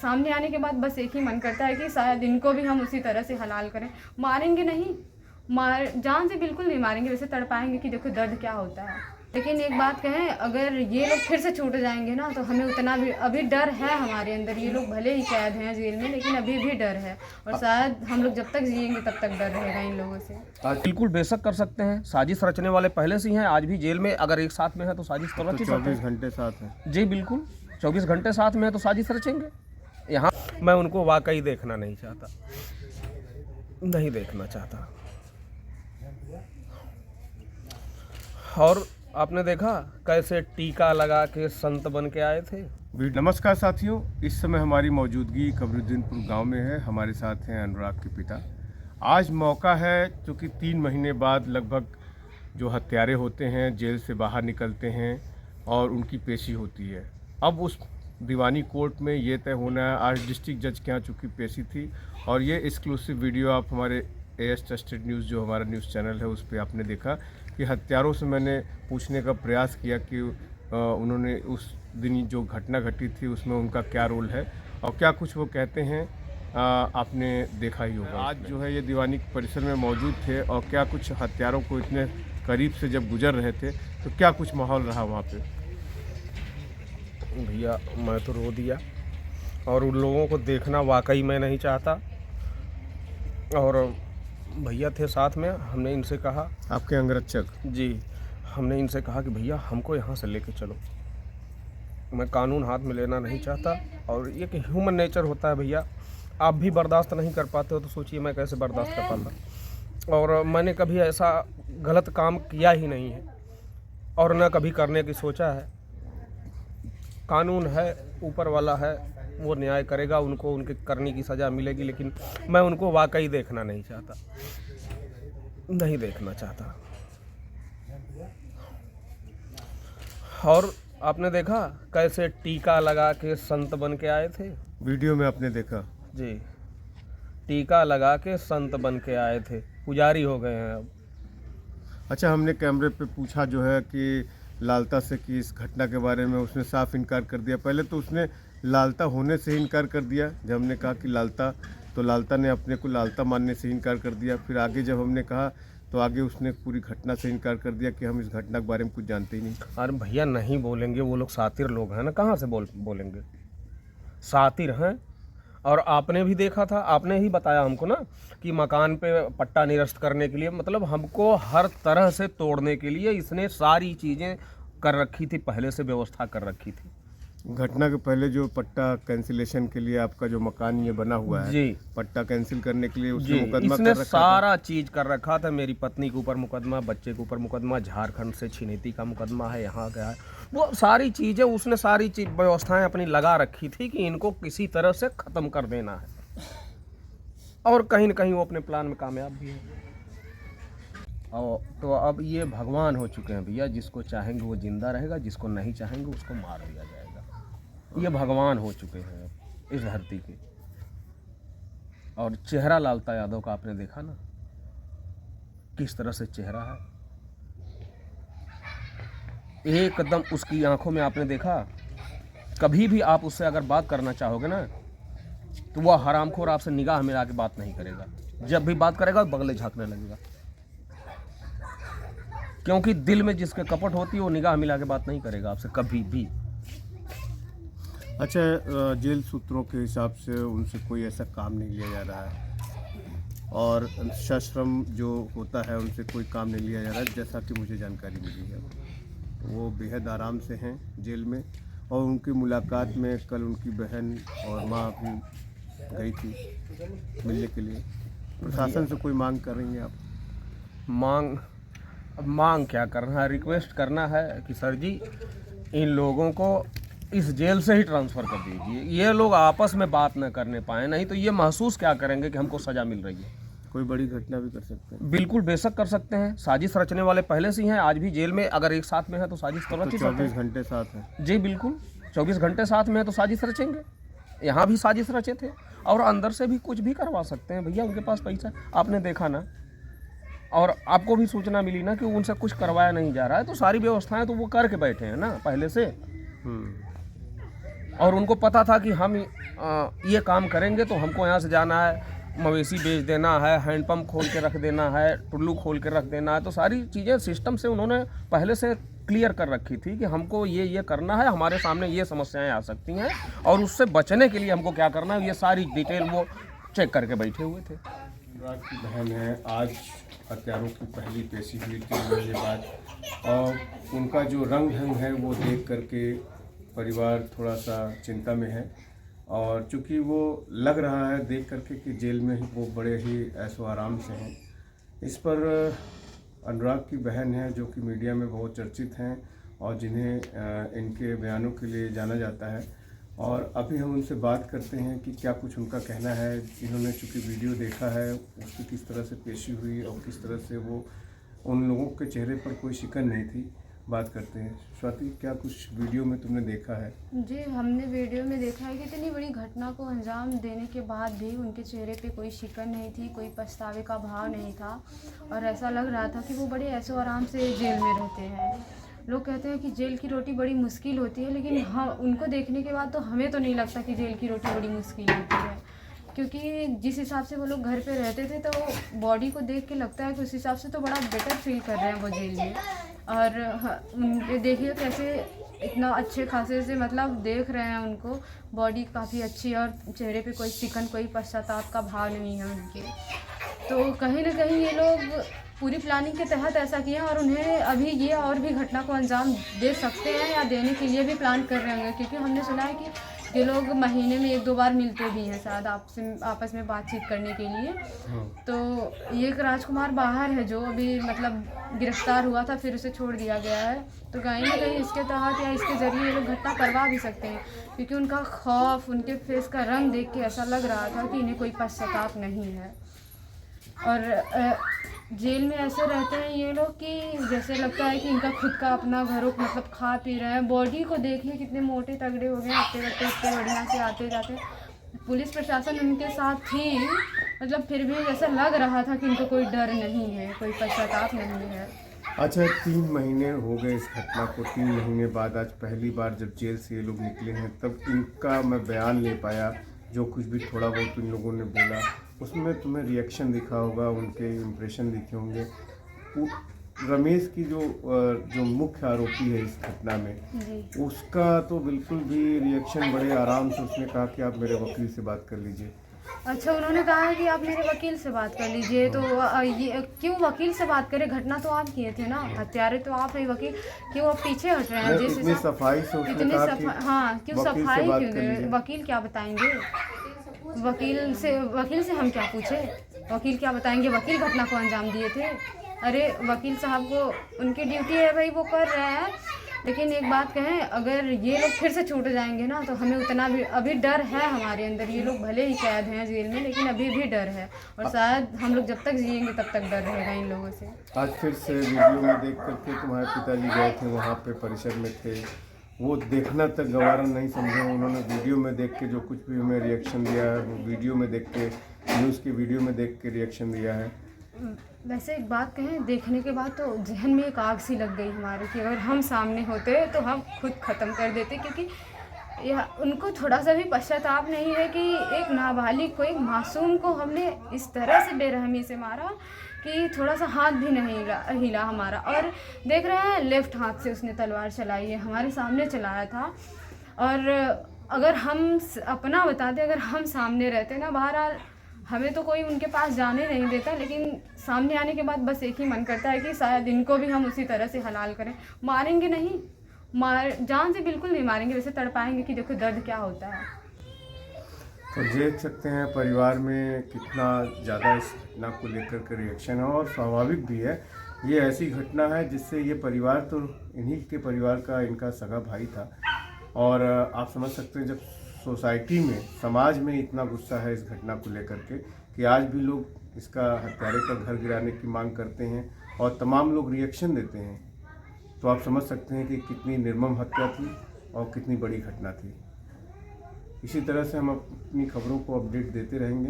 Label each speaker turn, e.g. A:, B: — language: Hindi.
A: सामने आने के बाद बस एक ही मन करता है कि शायद इनको भी हम उसी तरह से हलाल करें। मारेंगे नहीं, जान से बिल्कुल नहीं मारेंगे, वैसे तड़पाएंगे कि देखो दर्द क्या होता है। लेकिन एक बात कहें, अगर ये लोग फिर से छूट जाएंगे ना तो हमें उतना भी अभी डर है हमारे अंदर। ये लोग भले ही कैद हैं जेल में, लेकिन अभी भी डर है, और शायद हम लोग जब तक जिएंगे तब तक डर रहेगा इन लोगों से।
B: बिल्कुल बेशक कर सकते हैं, साजिश रचने वाले पहले से ही हैं, आज भी जेल में अगर एक साथ में है तो साजिश तो रच ही सकते हैं।
C: 24 घंटे साथ हैं
B: जी बिल्कुल, 24 घंटे साथ में है तो साजिश रचेंगे। यहाँ मैं उनको वाकई देखना नहीं चाहता, नहीं देखना चाहता। और आपने देखा कैसे टीका लगा के संत बन के आए थे।
C: नमस्कार साथियों, इस समय हमारी मौजूदगी कबरुद्दीनपुर गांव में है। हमारे साथ हैं अनुराग के पिता। आज मौका है क्योंकि 3 महीने बाद लगभग जो हत्यारे होते हैं जेल से बाहर निकलते हैं और उनकी पेशी होती है। अब उस दीवानी कोर्ट में ये तय होना है, आज डिस्ट्रिक्ट जज के यहाँ चूँकि पेशी थी, और ये एक्सक्लूसिव वीडियो आप हमारे AS ट्रस्टेड न्यूज़ जो हमारा न्यूज़ चैनल है उस पर आपने देखा कि हत्यारों से मैंने पूछने का प्रयास किया कि उन्होंने उस दिन जो घटना घटी थी उसमें उनका क्या रोल है और क्या कुछ वो कहते हैं, आपने देखा ही होगा। आज जो है ये दीवानी परिसर में मौजूद थे और क्या कुछ हत्यारों को इतने करीब से जब गुजर रहे थे तो क्या कुछ माहौल रहा वहाँ पे।
B: भैया मैं तो रो दिया, और उन लोगों को देखना वाकई मैं नहीं चाहता। और भैया थे साथ में, हमने इनसे कहा,
C: आपके अंगरक्षक
B: जी, हमने इनसे कहा कि भैया हमको यहाँ से लेके चलो, मैं कानून हाथ में लेना नहीं चाहता। और ये कि ह्यूमन नेचर होता है भैया, आप भी बर्दाश्त नहीं कर पाते हो तो सोचिए मैं कैसे बर्दाश्त कर पाता। और मैंने कभी ऐसा गलत काम किया ही नहीं है और न कभी करने की सोचा है। कानून है, ऊपर वाला है, वो न्याय करेगा, उनको उनके करने की सज़ा मिलेगी, लेकिन मैं उनको वाकई देखना नहीं चाहता, नहीं देखना चाहता। और आपने देखा कैसे टीका लगा के संत बन के आए थे।
C: वीडियो में आपने देखा
B: जी, टीका लगा के संत बन के आए थे, पुजारी हो गए हैं अब।
C: अच्छा, हमने कैमरे पे पूछा जो है कि लालता से कि इस घटना के बारे में, उसने साफ इनकार कर दिया। पहले तो उसने लालता होने से ही इनकार कर दिया, जब हमने कहा कि लालता, तो लालता ने अपने को लालता मानने से ही इनकार कर दिया। फिर आगे जब हमने कहा तो आगे उसने पूरी घटना से इनकार कर दिया कि हम इस घटना के बारे में कुछ जानते ही नहीं।
B: अरे भैया नहीं बोलेंगे, वो लोग सातिर लोग हैं ना, कहाँ से बोलेंगे, सातिर हैं। और आपने भी देखा था, आपने ही बताया हमको ना कि मकान पे पट्टा निरस्त करने के लिए, मतलब हमको हर तरह से तोड़ने के लिए इसने सारी चीज़ें कर रखी थी, पहले से व्यवस्था कर रखी थी।
C: घटना के पहले जो पट्टा कैंसिलेशन के लिए आपका जो मकान ये बना हुआ है,
B: जी,
C: पट्टा कैंसिल करने के लिए
B: जी,
C: उसने मुकदमा
B: इसने
C: कर रखा
B: सारा चीज कर रखा था। मेरी पत्नी के ऊपर मुकदमा, बच्चे के ऊपर मुकदमा, झारखंड से छिनेती का मुकदमा है, यहाँ का है, वो सारी चीजें उसने सारी चीज व्यवस्थाएं अपनी लगा रखी थी कि इनको किसी तरह से खत्म कर देना है। और कहीं न कहीं वो अपने प्लान में कामयाब भी है। और तो अब ये भगवान हो चुके हैं भैया, जिसको चाहेंगे वो जिंदा रहेगा, जिसको नहीं चाहेंगे उसको मार दिया जाएगा। ये भगवान हो चुके हैं इस धरती के। और चेहरा लालता यादव का आपने देखा ना, किस तरह से चेहरा है, एकदम उसकी आंखों में आपने देखा। कभी भी आप उससे अगर बात करना चाहोगे ना तो वह हरामखोर आपसे निगाह मिला के बात नहीं करेगा, जब भी बात करेगा बगले झांकने लगेगा, क्योंकि दिल में जिसके कपट होती है वो निगाह मिला के बात नहीं करेगा आपसे कभी भी।
C: अच्छा, जेल सूत्रों के हिसाब से उनसे कोई ऐसा काम नहीं लिया जा रहा है और सश्रम जो होता है उनसे कोई काम नहीं लिया जा रहा है, जैसा कि मुझे जानकारी मिली है। वो बेहद आराम से हैं जेल में, और उनकी मुलाकात में कल उनकी बहन और माँ भी गई थी मिलने के लिए। प्रशासन से कोई मांग कर रही हैं आप?
B: मांग क्या करना है, रिक्वेस्ट करना है कि सर जी इन लोगों को इस जेल से ही ट्रांसफ़र कर दीजिए। ये लोग आपस में बात न करने पाए, नहीं तो ये महसूस क्या करेंगे कि हमको सज़ा मिल रही है।
C: कोई बड़ी घटना भी कर सकते हैं।
B: बिल्कुल बेशक कर सकते हैं, साजिश रचने वाले पहले से ही हैं, आज भी जेल में अगर एक साथ में है तो साजिश तो रच ही सकते हैं।
C: 24 घंटे साथ हैं।
B: जी बिल्कुल, 24 घंटे साथ में है तो साजिश रचेंगे। यहाँ भी साजिश रचे थे और अंदर से भी कुछ भी करवा सकते हैं भैया, उनके पास पैसा, आपने देखा ना। और आपको भी सूचना मिली ना कि उनसे कुछ करवाया नहीं जा रहा है, तो सारी व्यवस्थाएं तो वो करके बैठे हैं ना पहले से। और उनको पता था कि हम ये काम करेंगे तो हमको यहाँ से जाना है, मवेशी बेच देना है, हैंडपम्प खोल के रख देना है, टुल्लू खोल के रख देना है। तो सारी चीज़ें सिस्टम से उन्होंने पहले से क्लियर कर रखी थी कि हमको ये करना है, हमारे सामने ये समस्याएं आ सकती हैं और उससे बचने के लिए हमको क्या करना है, ये सारी डिटेल वो चेक करके बैठे हुए थे।
C: अनुराग की बहन है, आज हत्यारों की पहली पेशी हुई 3 महीने बाद, और उनका जो रंग ढंग है वो देख करके परिवार थोड़ा सा चिंता में है। और चूँकि वो लग रहा है देख करके कि जेल में ही वो बड़े ही ऐशो आराम से हैं। इस पर अनुराग की बहन है जो कि मीडिया में बहुत चर्चित हैं और जिन्हें इनके बयानों के लिए जाना जाता है, और अभी हम उनसे बात करते हैं कि क्या कुछ उनका कहना है। इन्होंने चूँकि वीडियो देखा है, उसकी किस तरह से पेशी हुई और किस तरह से वो, उन लोगों के चेहरे पर कोई शिकन नहीं थी। बात करते हैं। स्वाति, क्या कुछ वीडियो में तुमने देखा है?
A: जी, हमने वीडियो में देखा है कि इतनी बड़ी घटना को अंजाम देने के बाद भी उनके चेहरे पे कोई शिकन नहीं थी, कोई पछतावे का भाव नहीं था, और ऐसा लग रहा था कि वो बड़े ऐशो आराम से जेल में रहते हैं। लोग कहते हैं कि जेल की रोटी बड़ी मुश्किल होती है, लेकिन हाँ, उनको देखने के बाद तो हमें तो नहीं लगता कि जेल की रोटी बड़ी मुश्किल होती है, क्योंकि जिस हिसाब से वो लोग घर पे रहते थे तो बॉडी को देख के लगता है कि उस हिसाब से तो बड़ा बेटर फील कर रहे हैं वो जेल में। और उनके देखिए कैसे इतना अच्छे खासे से मतलब देख रहे हैं उनको, बॉडी काफ़ी अच्छी और चेहरे पे कोई शिकन, कोई पश्चाताप का भाव नहीं है उनके। तो कहीं ना कहीं ये लोग पूरी प्लानिंग के तहत ऐसा किया, और उन्हें अभी ये और भी घटना को अंजाम दे सकते हैं या देने के लिए भी प्लान कर रहे होंगे, क्योंकि हमने सुना है कि ये लोग महीने में 1-2 बार मिलते भी हैं शायद आपस में बातचीत करने के लिए। तो ये एक राजकुमार बाहर है जो अभी मतलब गिरफ्तार हुआ था, फिर उसे छोड़ दिया गया है। तो कहीं ना कहीं इसके तहत या इसके ज़रिए ये लोग घटना करवा भी सकते हैं, क्योंकि उनका खौफ, उनके फेस का रंग देख के ऐसा लग रहा था कि इन्हें कोई पश्चाताप नहीं है। और जेल में ऐसे रहते हैं ये लोग कि जैसे लगता है कि इनका खुद का अपना घरों मतलब खा पी रहे हैं। बॉडी को देखिए कितने मोटे तगड़े हो गए, इतने बढ़िया से आते जाते। पुलिस प्रशासन उनके साथ थी, मतलब फिर भी ऐसा लग रहा था कि इनको कोई डर नहीं है, कोई पश्चाताप नहीं है।
C: अच्छा, 3 महीने हो गए इस घटना को। 3 महीने बाद आज पहली बार जब जेल से ये लोग निकले हैं, तब इनका मैं बयान ले पाया। जो कुछ भी थोड़ा बहुत इन लोगों ने बोला, उसमें तुम्हें रिएक्शन दिखा होगा, उनके इम्प्रेशन दिखे होंगे। रमेश की जो मुख्य आरोपी है इस घटना में, उसका तो बिल्कुल भी रिएक्शन बड़े आराम से, उसने कहा कि आप मेरे वकील से बात कर लीजिए।
A: अच्छा, उन्होंने कहा है कि आप मेरे वकील से बात कर लीजिए। तो ये क्यों वकील से बात करें? घटना तो आप किए थे ना, हत्यारे तो आप ही, वकील क्यों आप पीछे हट रहे हैं?
C: इतनी सफाई से उसने कहा कि
A: हाँ, क्यों सफाई क्यों? वकील क्या बताएंगे? वकील से हम क्या पूछे? वकील क्या बताएंगे? वकील घटना को अंजाम दिए थे। अरे वकील साहब को उनकी ड्यूटी है भाई, वो कर रहे हैं। लेकिन एक बात कहें, अगर ये लोग फिर से छूट जाएंगे ना, तो हमें उतना भी अभी डर है हमारे अंदर। ये लोग भले ही कैद हैं जेल में, लेकिन अभी भी डर है, और शायद हम लोग जब तक जिएंगे तब तक डर रहेगा इन लोगों से।
C: आज फिर से वीडियो में देख करके तुम्हारे पिताजी गए थे वहाँ पे, परिसर में थे, वो देखना तक गवारा नहीं समझे। उन्होंने वीडियो में देख के जो कुछ भी हमें रिएक्शन दिया है, वो वीडियो में देख के, न्यूज़ के वीडियो में देख के रिएक्शन दिया है।
A: वैसे एक बात कहें, देखने के बाद तो जहन में एक आग सी लग गई हमारे कि अगर हम सामने होते तो हम खुद ख़त्म कर देते, क्योंकि उनको थोड़ा सा भी पश्चाताप नहीं है कि एक नाबालिग को, एक मासूम को हमने इस तरह से बेरहमी से मारा कि थोड़ा सा हाथ भी नहीं हिला हमारा। और देख रहे हैं, लेफ्ट हाथ से उसने तलवार चलाई है, हमारे सामने चलाया था। और अगर हम अपना बताते, अगर हम सामने रहते ना, बहरहाल हमें तो कोई उनके पास जाने नहीं देता, लेकिन सामने आने के बाद बस एक ही मन करता है कि शायद इनको भी हम उसी तरह से हलाल करें। मारेंगे नहीं, जान से बिल्कुल नहीं मारेंगे, वैसे तड़पाएंगे कि देखो दर्द क्या होता है।
C: तो देख सकते हैं परिवार में कितना ज़्यादा इस घटना को लेकर के रिएक्शन है, और स्वाभाविक भी है। ये ऐसी घटना है जिससे ये परिवार तो इन्हीं के परिवार का, इनका सगा भाई था, और आप समझ सकते हैं जब सोसाइटी में, समाज में इतना गुस्सा है इस घटना को लेकर के कि आज भी लोग इसका, हत्यारे का घर गिराने की मांग करते हैं और तमाम लोग रिएक्शन देते हैं। तो आप समझ सकते हैं कि कितनी निर्मम हत्या थी और कितनी बड़ी घटना थी। इसी तरह से हम अपनी खबरों को अपडेट देते रहेंगे।